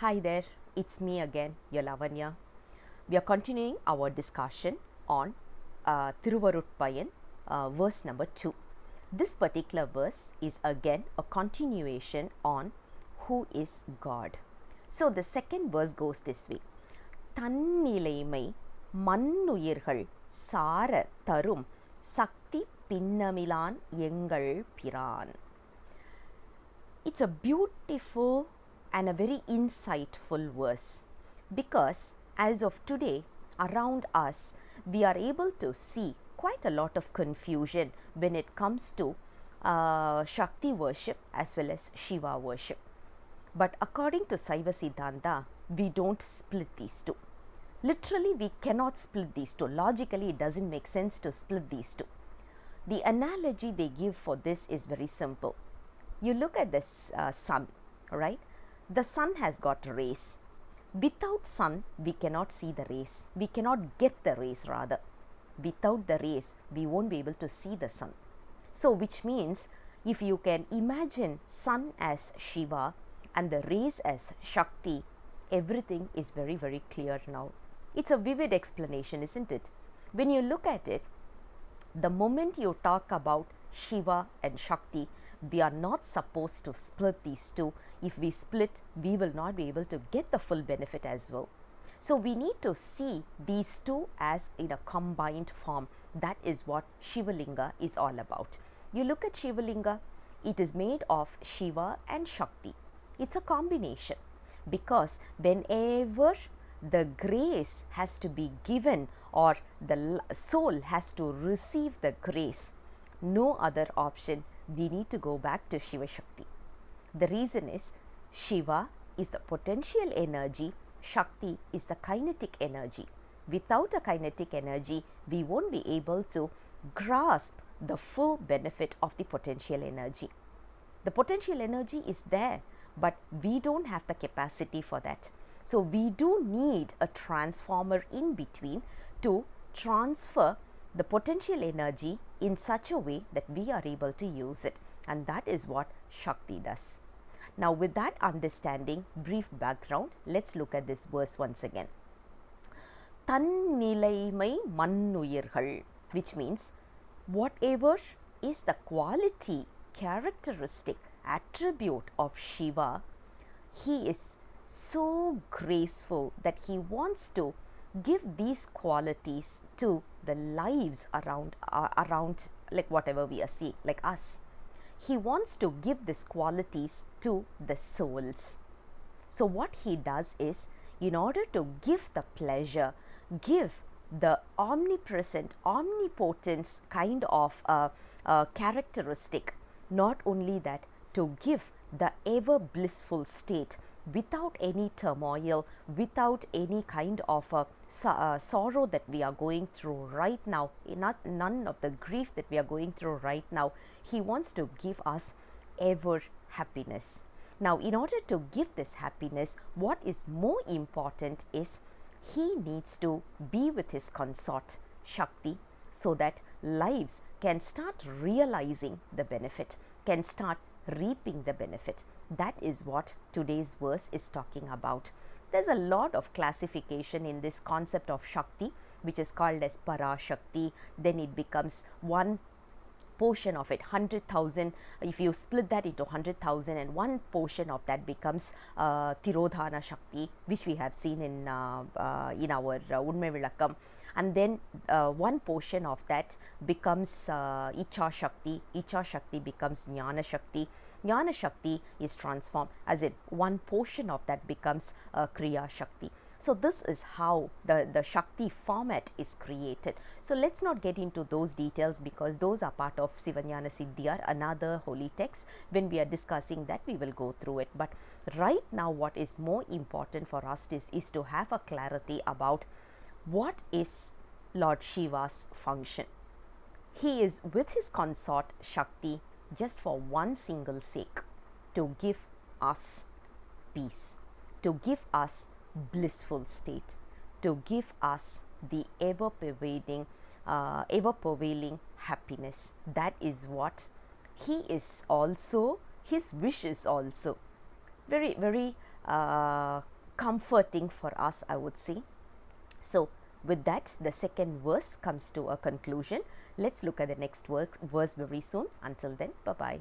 Hi there, it's me again, your Lavanya. We are continuing our discussion on Thiruvarutpayan, verse number 2. This particular verse is again a continuation on who is God. So the second verse goes this way. தன்னிலைமை மண்ணுயிர்கள் சார தரும் சக்தி பின்னமிலான் எங்கள் பிரான். It's a beautiful and a very insightful verse because as of today around us we are able to see quite a lot of confusion when it comes to Shakti worship as well as Shiva worship. But according to Saiva Siddhanta, we don't split these two. Literally, we cannot split these two. Logically, it doesn't make sense to split these two. The analogy they give for this is very simple. You look at this sun, right? The sun has got rays. Without sun, we cannot see the rays. We cannot get the rays rather. Without the rays, we won't be able to see the sun. So, which means if you can imagine sun as Shiva and the rays as Shakti, everything is very, very clear now. It's a vivid explanation, isn't it? When you look at it, the moment you talk about Shiva and Shakti, we are not supposed to split these two. If we split, we will not be able to get the full benefit as well. So we need to see these two as in a combined form. That is what Shivalinga is all about. You look at Shivalinga, it is made of Shiva and Shakti. It's a combination because whenever the grace has to be given or the soul has to receive the grace, no other option, we need to go back to Shiva Shakti. The reason is Shiva is the potential energy, Shakti is the kinetic energy. Without a kinetic energy, we won't be able to grasp the full benefit of the potential energy. The potential energy is there, but we don't have the capacity for that. So we do need a transformer in between to transfer the potential energy in such a way that we are able to use it, and that is what Shakti does. Now with that understanding, brief background, let's look at this verse once again. Tannilaiமை மண்ணுயிர்கள், which means whatever is the quality, characteristic, attribute of Shiva, he is so graceful that he wants to give these qualities to the lives around like whatever we are seeing, like us. He wants to give these qualities to the souls. So what he does is, in order to give the pleasure, give the omnipresent, omnipotence kind of characteristic, not only that, to give the ever blissful state without any turmoil, without any kind of sorrow that we are going through right now, none of the grief that we are going through right now. He wants to give us ever happiness. Now, in order to give this happiness, what is more important is he needs to be with his consort, Shakti, so that lives can start realizing the benefit, can start reaping the benefit. That is what today's verse is talking about. There's a lot of classification in this concept of Shakti, which is called as Para Shakti. Then it becomes one portion of it, 100,000. If you split that into 100,000, and one portion of that becomes Tirodhana Shakti, which we have seen in our Unmai Vilakkam. And then one portion of that becomes Icha Shakti. Icha Shakti becomes Jnana Shakti. Jnana Shakti is transformed, as in one portion of that becomes Kriya Shakti. So this is how the Shakti format is created. So let's not get into those details because those are part of Sivanyana Siddhiyar, another holy text. When we are discussing that, we will go through it. But right now, what is more important for us is to have a clarity about what is Lord Shiva's function. He is with his consort Shakti just for one single sake, to give us peace, to give us blissful state, to give us the ever prevailing happiness. That is what he is also, his wish is also. Very comforting for us, I would say. So, with that, the second verse comes to a conclusion. Let's look at the next verse very soon. Until then, bye bye.